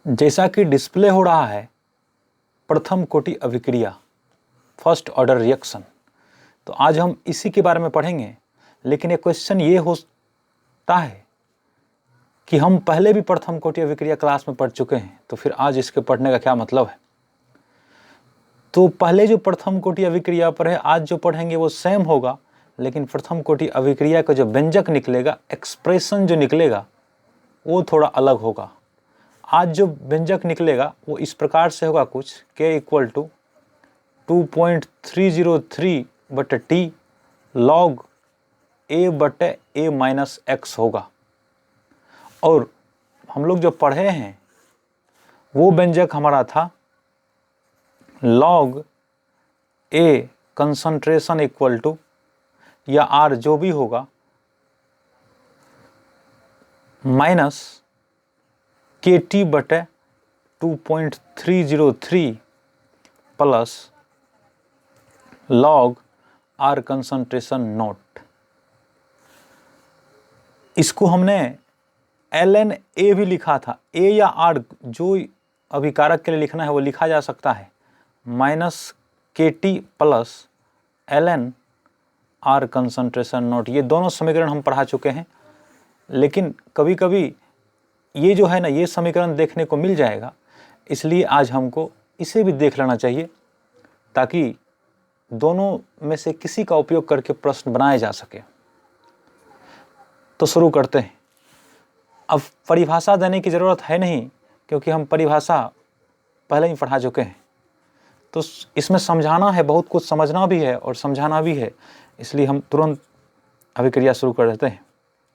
जैसा कि डिस्प्ले हो रहा है प्रथम कोटि अभिक्रिया, फर्स्ट ऑर्डर रिएक्शन, तो आज हम इसी के बारे में पढ़ेंगे। लेकिन एक क्वेश्चन ये होता है कि हम पहले भी प्रथम कोटि अभिक्रिया क्लास में पढ़ चुके हैं, तो फिर आज इसके पढ़ने का क्या मतलब है। तो पहले जो प्रथम कोटि अभिक्रिया पर है, आज जो पढ़ेंगे वो सेम होगा, लेकिन प्रथम कोटि अभिक्रिया का जो व्यंजक निकलेगा, एक्सप्रेशन जो निकलेगा, वो थोड़ा अलग होगा। आज जो व्यंजक निकलेगा वो इस प्रकार से होगा कुछ, K equal to 2.303/T log A/A minus X होगा। और हम लोग जो पढ़े हैं वो व्यंजक हमारा था log A concentration equal to, या R जो भी होगा, minus KT/2.303 plus log R concentration naught. इसको हमने ln A भी लिखा था। A या R जो अभिकारक के लिए लिखना है वो लिखा जा सकता है, minus KT plus ln R concentration note. ये दोनों समीकरण हम पढ़ा चुके हैं, लेकिन कभी कभी ये जो है ना, ये समीकरण देखने को मिल जाएगा, इसलिए आज हमको इसे भी देख लेना चाहिए ताकि दोनों में से किसी का उपयोग करके प्रश्न बनाए जा सके। तो शुरू करते हैं। अब परिभाषा देने की ज़रूरत है नहीं, क्योंकि हम परिभाषा पहले ही पढ़ा चुके हैं। तो इसमें समझाना है, बहुत कुछ समझना भी है और समझाना भी है, इसलिए हम तुरंत अभिक्रिया शुरू कर देते हैं।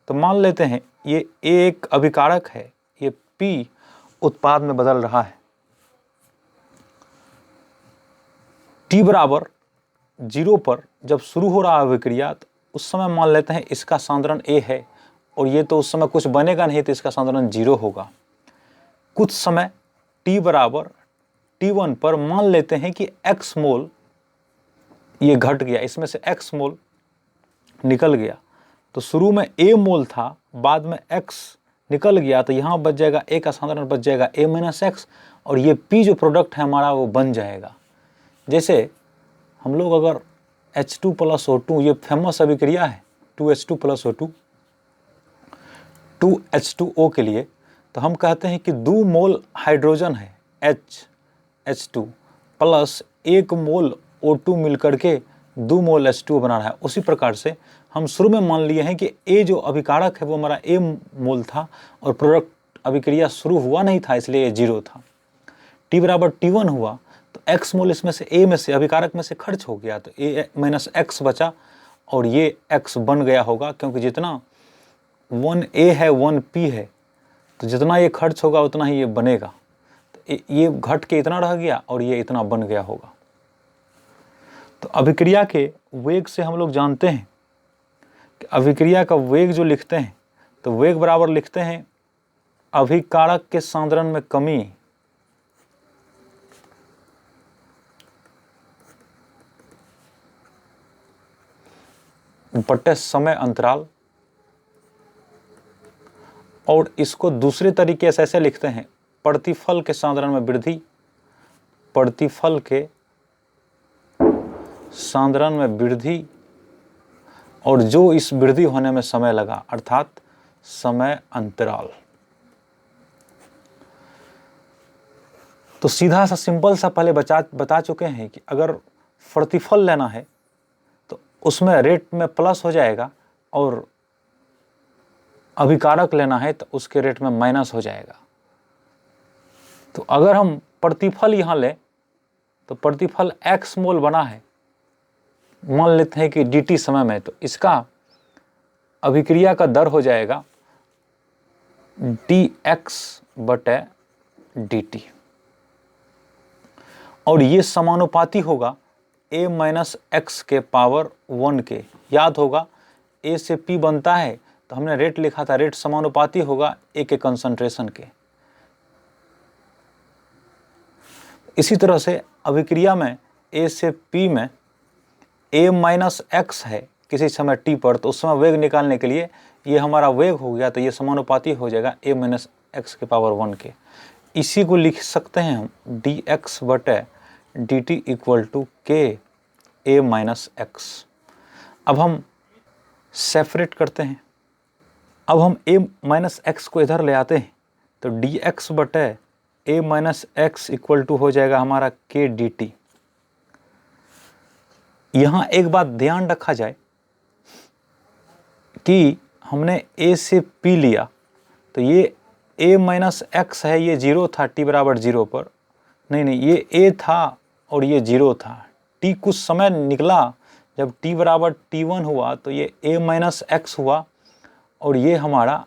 तो मान लेते हैं ये एक अभिकारक है, ये P उत्पाद में बदल रहा है। T बराबर 0 पर जब शुरू हो रहा है अभिक्रिया, तो उस समय मान लेते हैं इसका सांद्रण A है, और ये तो उस समय कुछ बनेगा नहीं, तो इसका सांद्रण 0 होगा। कुछ समय T बराबर T1 पर मान लेते हैं कि X मोल ये घट गया, इसमें से X मोल निकल गया। तो शुरू में A मोल था, बाद में X निकल गया, तो यहाँ बच जाएगा A का सांद्रण बच जाएगा A माइनस एक्स, और ये P जो प्रोडक्ट है हमारा वो बन जाएगा। जैसे हम लोग अगर H2 प्लस O2, ये फेमस अभिक्रिया है 2H2 प्लस O2 2H2O के लिए, तो हम कहते हैं कि 2 मोल हाइड्रोजन है H2 प्लस 1 मोल O2 मिलकर के 2 मोल H2O बना रहा है। उसी प्रकार से हम शुरू में मान लिए हैं कि A जो अभिकारक है वो हमारा A मोल था, और प्रोडक्ट अभिक्रिया शुरू हुआ नहीं था, इसलिए ये 0 था। T बराबर T1 हुआ तो X मोल इसमें से A में से, अभिकारक में से खर्च हो गया, तो A माइनस एक्स बचा, और ये X बन गया होगा, क्योंकि जितना 1A है 1P है, तो जितना ये खर्च होगा उतना ही ये बनेगा। तो ये घट के इतना रह गया और ये इतना बन गया होगा। तो अभिक्रिया के वेग से हम लोग जानते हैं कि अभिक्रिया का वेग जो लिखते हैं, तो वेग बराबर लिखते हैं अभिकारक के सांद्रण में कमी बटे समय अंतराल। और इसको दूसरे तरीके से ऐसे लिखते हैं, प्रतिफल के सांद्रण में वृद्धि, प्रतिफल के सांद्रण में वृद्धि, और जो इस वृद्धि होने में समय लगा, अर्थात समय अंतराल। तो सीधा सा सिंपल सा पहले बता चुके हैं कि अगर प्रतिफल लेना है तो उसमें रेट में प्लस हो जाएगा, और अभिकारक लेना है तो उसके रेट में माइनस हो जाएगा। तो अगर हम प्रतिफल यहाँ लें तो प्रतिफल X मोल बना है, मान लेते हैं कि dt समय में, तो इसका अभिक्रिया का दर हो जाएगा dx/dt, और ये समानुपाती होगा A माइनस एक्स के पावर 1 के। याद होगा A से P बनता है, तो हमने रेट लिखा था, रेट समानुपाती होगा A के कंसंट्रेशन के। इसी तरह से अभिक्रिया में A से P में A माइनस एक्स है किसी समय t पर, तो उस समय वेग निकालने के लिए ये हमारा वेग हो गया, तो ये समानुपाती हो जाएगा a माइनस एक्स के पावर 1 के। इसी को लिख सकते हैं हम डी एक्स बटे डी टी इक्वल टू के ए माइनस एक्स। अब हम सेपरेट करते हैं, अब हम ए माइनस एक्स को इधर ले आते हैं, तो डी एक्स बटे a minus X equal to हो जाएगा हमारा के डी टी। यहाँ एक बात ध्यान रखा जाए कि हमने a से p लिया, तो ये a माइनस एक्स है, ये 0 था t बराबर 0 पर, नहीं ये a था और ये 0 था। t कुछ समय निकला, जब t बराबर t1 हुआ तो ये a माइनस एक्स हुआ और ये हमारा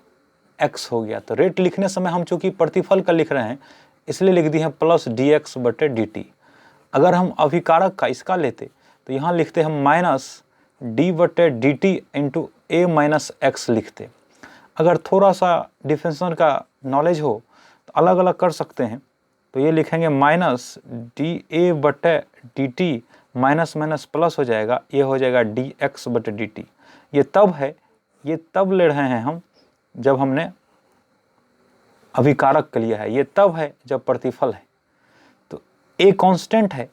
x हो गया। तो रेट लिखने समय हम चूँकि प्रतिफल का लिख रहे हैं इसलिए लिख दी है प्लस डी एक्स बटे डी टी। अगर हम अभिकारक का इसका लेते तो यहाँ लिखते हैं माइनस डी बटे डी टी इंटू ए माइनस एक्स लिखते। अगर थोड़ा सा डिफरेंशिएशन का नॉलेज हो तो अलग अलग कर सकते हैं, तो ये लिखेंगे माइनस डी ए बटे D T minus minus plus हो जाएगा, ये हो जाएगा डी एक्स बटे डी टी। ये तब है, ये तब ले रहे हैं हम जब हमने अभिकारक के लिया है, ये तब है जब प्रतिफल है। तो ए कांस्टेंट है,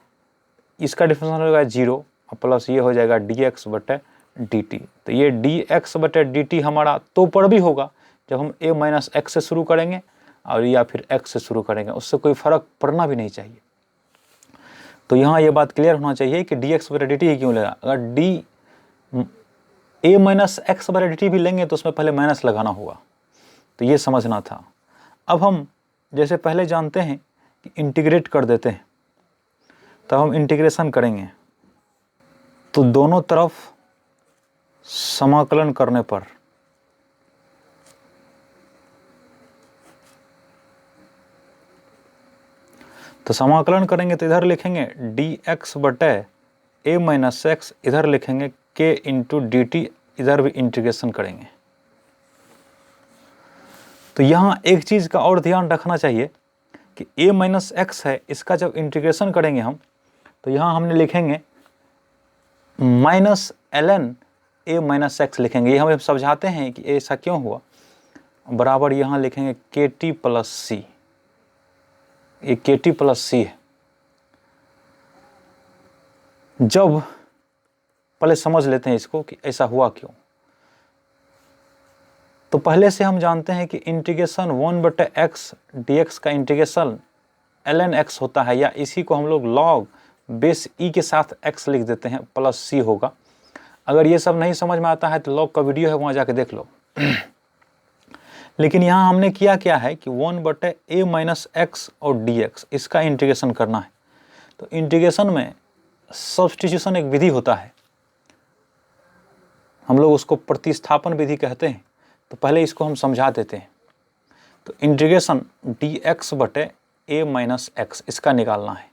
इसका डिफरेंशिएशन हो जाएगा 0 और प्लस ये हो जाएगा डी एक्स बटे डी टी। तो ये डी एक्स बटे डी टी हमारा तो पर भी होगा जब हम ए माइनस एक्स से शुरू करेंगे और या फिर एक्स से शुरू करेंगे, उससे कोई फर्क पड़ना भी नहीं चाहिए। तो यहाँ ये बात क्लियर होना चाहिए कि डी एक्स बटे डी टी ही क्यों लेगा। अगर डी ए माइनस एक्स बटे डी टी भी लेंगे तो उसमें पहले माइनस लगाना होगा, तो ये समझना था। अब हम जैसे पहले जानते हैं कि इंटीग्रेट कर देते हैं, तब हम इंटीग्रेशन करेंगे तो दोनों तरफ समाकलन करने पर तो समाकलन करेंगे तो इधर लिखेंगे डी एक्स बटे ए माइनस एक्स, इधर लिखेंगे के इंटू डी टी, इधर भी इंटीग्रेशन करेंगे। तो यहाँ एक चीज़ का और ध्यान रखना चाहिए कि a माइनस एक्स है, इसका जब इंटीग्रेशन करेंगे हम तो यहाँ हमने लिखेंगे minus ln a minus x लिखेंगे। ये हम समझाते हैं कि ऐसा क्यों हुआ, बराबर यहाँ लिखेंगे के टी प्लस सी, ये के टी प्लस सी है। जब पहले समझ लेते हैं इसको कि ऐसा हुआ क्यों, तो पहले से हम जानते हैं कि इंटीग्रेशन 1 बटे एक्स डी एक्स का इंटीग्रेशन ln x होता है, या इसी को हम लोग log बेस e के साथ x लिख देते हैं, प्लस c होगा। अगर ये सब नहीं समझ में आता है तो log का वीडियो है, वहाँ जाके देख लो। लेकिन यहाँ हमने किया क्या है कि 1 बटे a माइनस एक्स और dx इसका इंटीग्रेशन करना है। तो इंटीग्रेशन में सब्स्टिट्यूशन एक विधि होता है, हम लोग उसको प्रतिस्थापन विधि कहते हैं। तो पहले इसको हम समझा देते हैं। तो इंटीग्रेशन डी एक्स बटे ए माइनस एक्स इसका निकालना है।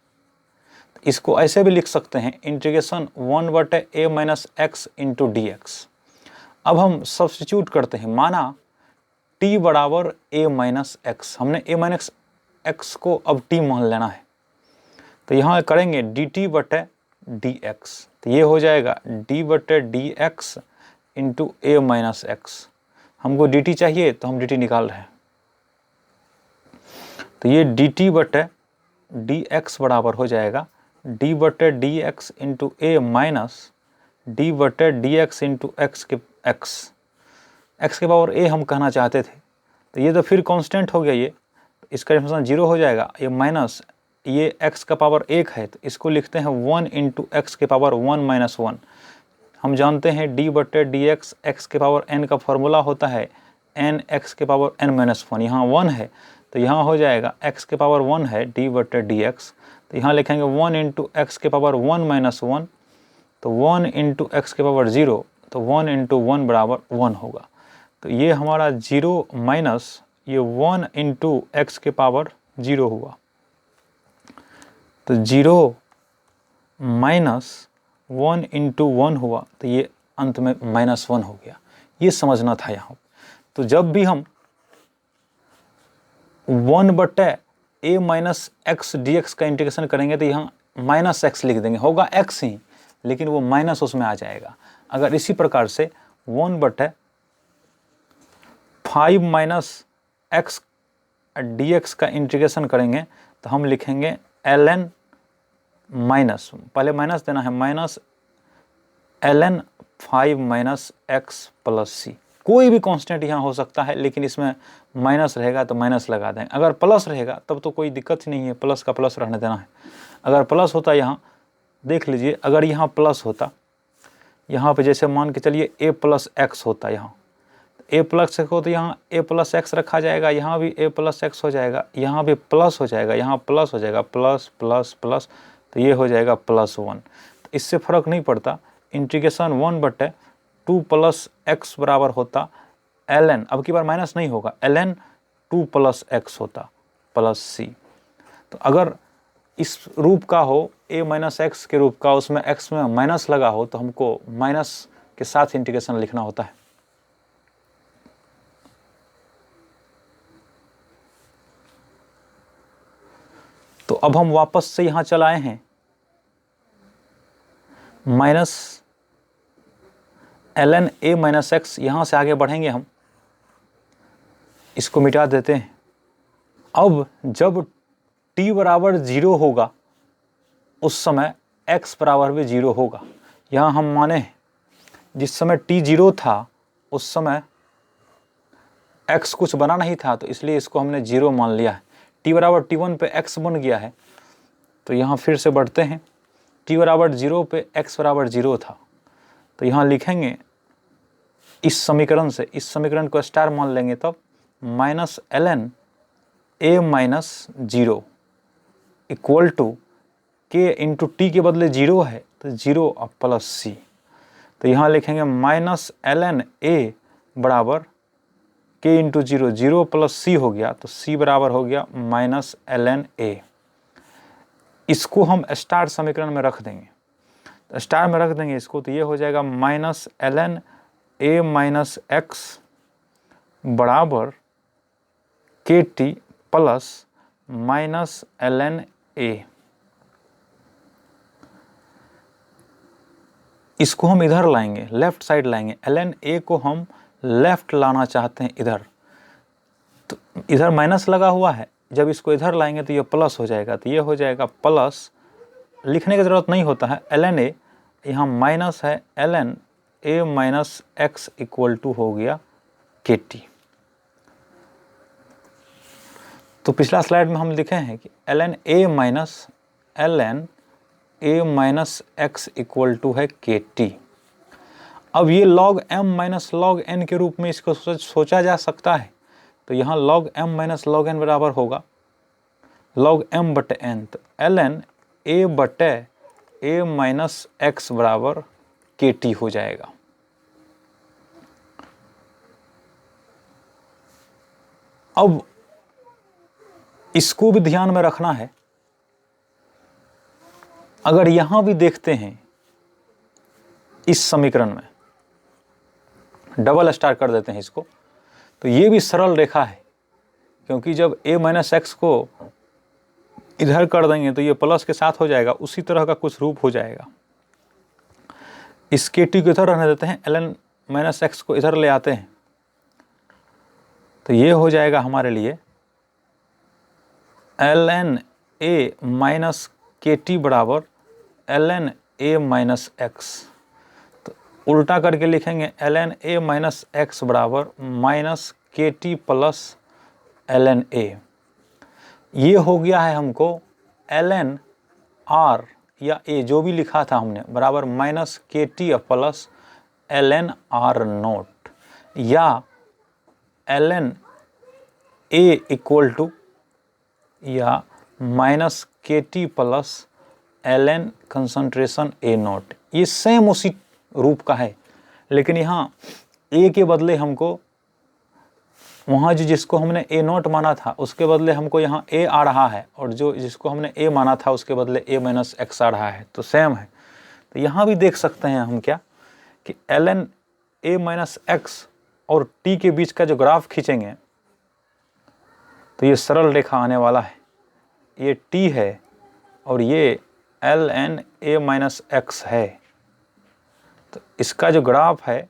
तो इसको ऐसे भी लिख सकते हैं इंटीग्रेशन 1 बटे a minus x into d x. अब हम सब्स्टिट्यूट करते हैं, माना t बराबर ए माइनस एक्स, हमने ए माइनस एक्स को अब t मान लेना है। तो यहाँ करेंगे डी टी बटे डी एक्स, तो ये हो जाएगा d बटे डी एक्स इंटू ए माइनस एक्स। हमको dt चाहिए तो हम dt निकाल रहे हैं। तो ये dt बटे डी एक्स बराबर हो जाएगा d बटे डी एक्स इंटू ए माइनस डी बटे डी एक्स इंटू एक्स के एक्स के पावर a हम कहना चाहते थे। तो ये तो फिर कांस्टेंट हो गया, ये इसका डिफरेंशिएशन 0 हो जाएगा, ये माइनस ये x का पावर 1 है तो इसको लिखते हैं 1 इंटू एक्स के पावर 1 माइनस 1। हम जानते हैं d बटे डी एक्स एक्स के पावर n का फॉर्मूला होता है n x के पावर n माइनस 1, यहाँ 1 है तो यहाँ हो जाएगा x के पावर 1 है d बटे डी एक्स, तो यहाँ लिखेंगे 1 इंटू एक्स के पावर 1 माइनस 1, तो 1 इंटू एक्स के पावर 0, तो 1 इंटू 1 बराबर 1 होगा। तो ये हमारा 0 माइनस ये 1 इंटू एक्स के पावर 0 हुआ, तो 0 माइनस 1 इंटू 1 हुआ, तो ये अंत में माइनस 1 हो गया। ये समझना था यहाँ। तो जब भी हम 1 बटे a minus x D x का इंटीग्रेशन करेंगे तो यहाँ माइनस एक्स लिख देंगे, होगा एक्स ही लेकिन वो माइनस उसमें आ जाएगा। अगर इसी प्रकार से 1 बटे 5 माइनस एक्स dx का इंटीग्रेशन करेंगे तो हम लिखेंगे ln माइनस, पहले माइनस देना है, minus ln 5 minus x plus c. कोई भी कांस्टेंट यहाँ हो सकता है, लेकिन इसमें माइनस रहेगा तो माइनस लगा देंगे। अगर प्लस रहेगा तब तो कोई दिक्कत ही नहीं है, प्लस का प्लस रहने देना है। अगर प्लस होता यहाँ, देख लीजिए, अगर यहाँ प्लस होता, यहाँ पे जैसे मान के चलिए a प्लस एक्स होता, यहाँ a प्लस एक्स हो तो यहाँ a प्लस एक्स रखा जाएगा, यहाँ भी a प्लस एक्स हो जाएगा, यहाँ भी प्लस हो जाएगा, यहाँ प्लस हो जाएगा, प्लस प्लस प्लस, तो ये हो जाएगा +1। तो इससे फ़र्क नहीं पड़ता, इंटीग्रेशन 1/2 प्लस एक्स बराबर होता ln, अब की बार माइनस नहीं होगा, ln 2 प्लस एक्स होता प्लस सी। तो अगर इस रूप का हो a माइनस एक्स के रूप का, उसमें x में माइनस लगा हो, तो हमको माइनस के साथ इंटीग्रेशन लिखना होता है। तो अब हम वापस से यहां चल आए हैं, minus ln a minus x, यहां से आगे बढ़ेंगे हम, इसको मिटा देते हैं। अब जब t बराबर 0 होगा उस समय x बराबर भी 0 होगा। यहाँ हम माने जिस समय t 0 था उस समय x कुछ बना नहीं था, तो इसलिए इसको हमने 0 मान लिया है। t बराबर t1 पे x बन गया है, तो यहाँ फिर से बढ़ते हैं, t बराबर 0 पे x बराबर 0 था, तो यहाँ लिखेंगे इस समीकरण से, इस समीकरण को स्टार मान लेंगे, तब minus ln a minus 0 equal to k into T के बदले 0 है तो 0 और प्लस सी। तो यहाँ लिखेंगे माइनस ln a बराबर k इंटू 0, 0 प्लस सी हो गया, तो c बराबर हो गया माइनस ln a। इसको हम स्टार समीकरण में रख देंगे, तो स्टार में रख देंगे इसको, तो ये हो जाएगा minus ln a minus x बराबर के T plus minus ln a। इसको हम इधर लाएंगे, लेफ्ट साइड लाएंगे, ln a को हम लेफ्ट लाना चाहते हैं इधर, तो इधर माइनस लगा हुआ है, जब इसको इधर लाएंगे तो ये प्लस हो जाएगा, तो ये हो जाएगा प्लस, लिखने की ज़रूरत नहीं होता है, ln a, यहाँ माइनस है, ln a minus X equal to हो गया के टी। तो पिछला स्लाइड में हम लिखे हैं कि ln a minus X equal to है के टी। अब ये log m minus log n के रूप में इसको सोचा जा सकता है, तो यहाँ log m minus log n बराबर होगा log m बटे n, तो ln a बटे a माइनस एक्स बराबर के टी हो जाएगा। अब इसको भी ध्यान में रखना है, अगर यहां भी देखते हैं इस समीकरण में, डबल स्टार कर देते हैं इसको, तो ये भी सरल रेखा है, क्योंकि जब a माइनस एक्स को इधर कर देंगे तो ये प्लस के साथ हो जाएगा, उसी तरह का कुछ रूप हो जाएगा। इस के टी को इधर रहने देते हैं, ln माइनस एक्स को इधर ले आते हैं, तो ये हो जाएगा हमारे लिए ln a माइनस के टी बराबर ln a माइनस एक्स। तो उल्टा करके लिखेंगे ln a माइनस एक्स बराबर माइनस के टी प्लस ln a। ये हो गया है हमको ln r या a, जो भी लिखा था हमने, बराबर माइनस के T plus ln r note, या ln a इक्वल टू या माइनस के T plus ln concentration a note. ये सेम उसी रूप का है, लेकिन यहाँ a के बदले हमको, वहाँ जो जिसको हमने a नोट माना था उसके बदले हमको यहाँ a आ रहा है, और जो जिसको हमने a माना था उसके बदले a माइनस एक्स आ रहा है, तो सेम है। तो यहाँ भी देख सकते हैं हम क्या कि ln a माइनस एक्स और t के बीच का जो ग्राफ खींचेंगे तो ये सरल रेखा आने वाला है, ये t है और ये ln a माइनस एक्स है, तो इसका जो ग्राफ है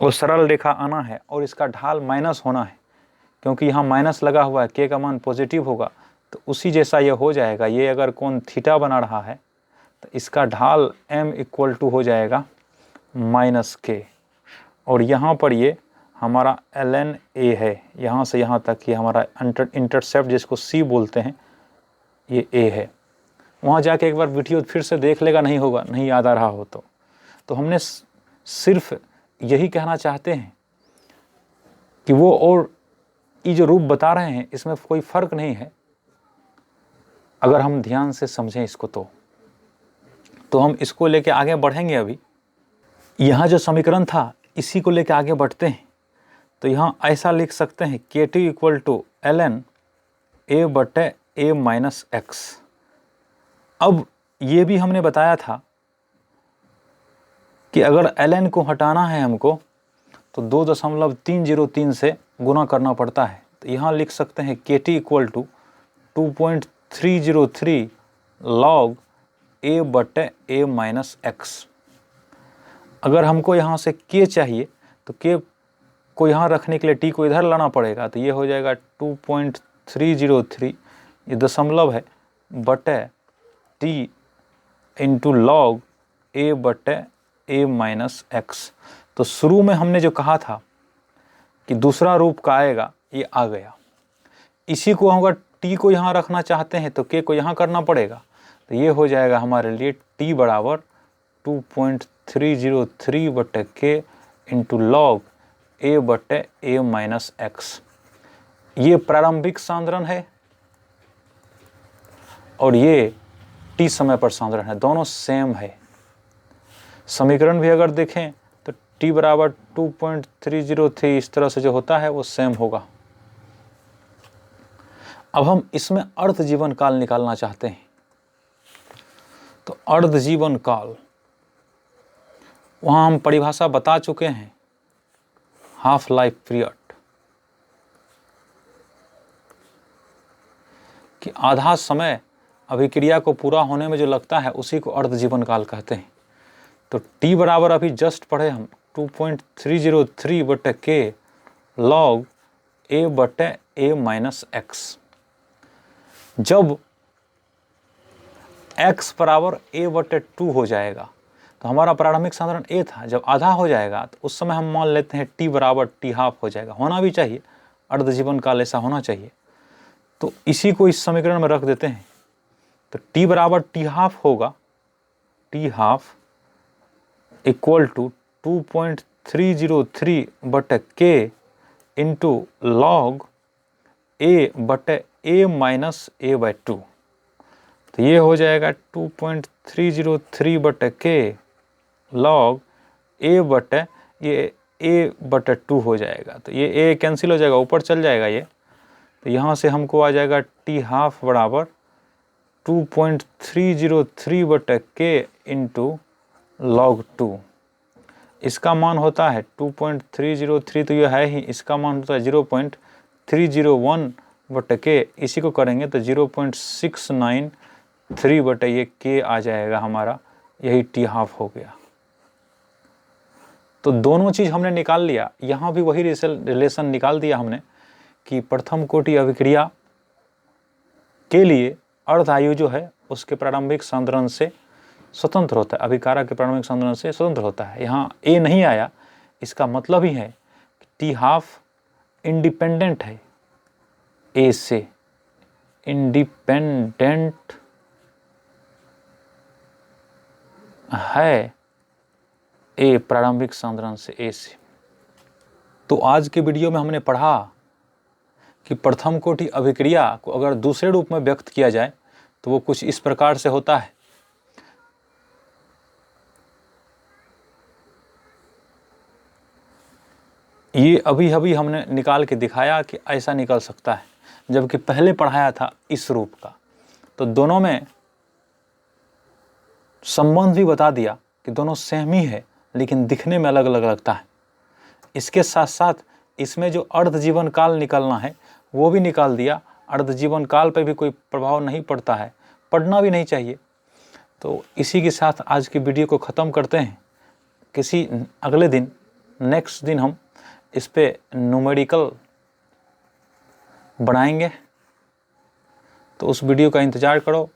वो सरल रेखा आना है और इसका ढाल माइनस होना है, क्योंकि यहाँ माइनस लगा हुआ है, के का मान पॉजिटिव होगा तो उसी जैसा ये हो जाएगा। ये अगर कोण थीटा बना रहा है तो इसका ढाल m इक्वल टू हो जाएगा माइनस के, और यहाँ पर ये हमारा ln a है, यहाँ से यहाँ तक ये हमारा इंटरसेप्ट जिसको c बोलते हैं ये a है। वहाँ जाके एक बार वीडियो फिर से देख लेगा, नहीं होगा, नहीं याद आ रहा हो तो हमने सिर्फ यही कहना चाहते हैं कि वो और ये जो रूप बता रहे हैं इसमें कोई फ़र्क नहीं है अगर हम ध्यान से समझें इसको तो हम इसको लेके आगे बढ़ेंगे। अभी यहाँ जो समीकरण था इसी को लेके आगे बढ़ते हैं। तो यहाँ ऐसा लिख सकते हैं K T equal to ln a बटे a माइनस एक्स। अब ये भी हमने बताया था कि अगर ln को हटाना है हमको तो 2.303 से गुना करना पड़ता है। तो यहाँ लिख सकते हैं K T equal to 2.303 log a बटे a माइनस एक्स। अगर हमको यहाँ से k चाहिए तो k को यहाँ रखने के लिए t को इधर लाना पड़ेगा, तो ये हो जाएगा 2.303, ये दशमलव है, बटे t इंटू लॉग a बटे a माइनस एक्स। तो शुरू में हमने जो कहा था कि दूसरा रूप का आएगा, ये आ गया। इसी को अगर t को यहाँ रखना चाहते हैं तो k को यहाँ करना पड़ेगा, तो ये हो जाएगा हमारे लिए t बराबर 2.303 बटे k इंटू लॉग a बटे a माइनस एक्स। ये प्रारंभिक सांद्रण है और ये t समय पर सांद्रण है, दोनों सेम है। समीकरण भी अगर देखें तो t बराबर 2.303 इस तरह से जो होता है वो सेम होगा। अब हम इसमें अर्ध जीवन काल निकालना चाहते हैं। तो अर्ध जीवन काल वहाँ हम परिभाषा बता चुके हैं, हाफ लाइफ पीरियड, कि आधा समय अभिक्रिया को पूरा होने में जो लगता है उसी को अर्ध जीवन काल कहते हैं। तो t बराबर अभी जस्ट पढ़े हम 2.303 बटे के लॉग a बटे a माइनस एक्स। जब x बराबर a बटे 2 हो जाएगा तो हमारा प्रारंभिक सांद्रण a था, जब आधा हो जाएगा तो उस समय हम मान लेते हैं t बराबर t हाफ हो जाएगा। होना भी चाहिए, अर्ध जीवन काल ऐसा होना चाहिए। तो इसी को इस समीकरण में रख देते हैं। तो t बराबर t हाफ होगा, t हाफ इक्वल टू 2.303 बटे k इंटू लॉग a बटे a माइनस a बाई 2। तो ये हो जाएगा 2.303 बटे k लॉग a बटे ये a बटे 2 हो जाएगा। तो ये a कैंसिल हो जाएगा, ऊपर चल जाएगा ये। तो यहाँ से हमको आ जाएगा t हाफ बराबर 2.303 बटे k इंटू लॉग 2। इसका मान होता है 2.303, तो ये है ही, इसका मान होता है 0.301 बटे k। इसी को करेंगे तो 0.693 बटे ये k आ जाएगा हमारा, यही t हाफ हो गया। तो दोनों चीज़ हमने निकाल लिया। यहाँ भी वही रिलेशन निकाल दिया हमने कि प्रथम कोटि अभिक्रिया के लिए अर्ध आयु जो है उसके प्रारंभिक सांद्रण से स्वतंत्र होता है, अभिकारक के प्रारंभिक सांद्रण से स्वतंत्र होता है। यहाँ a नहीं आया, इसका मतलब ही है कि t हाफ इंडिपेंडेंट है a से, इंडिपेंडेंट है a प्रारंभिक सांद्रण से, a से। तो आज के वीडियो में हमने पढ़ा कि प्रथम कोटि अभिक्रिया को अगर दूसरे रूप में व्यक्त किया जाए तो वो कुछ इस प्रकार से होता है। ये अभी अभी हमने निकाल के दिखाया कि ऐसा निकल सकता है, जबकि पहले पढ़ाया था इस रूप का। तो दोनों में संबंध भी बता दिया कि दोनों सेम ही है लेकिन दिखने में अलग अलग लगता है। इसके साथ साथ इसमें जो अर्ध जीवन काल निकलना है वो भी निकाल दिया। अर्ध जीवन काल पर भी कोई प्रभाव नहीं पड़ता है, पढ़ना भी नहीं चाहिए। तो इसी के साथ आज की वीडियो को ख़त्म करते हैं। किसी अगले दिन, नेक्स्ट दिन हम इस पे न्यूमेरिकल बनाएंगे, तो उस वीडियो का इंतज़ार करो।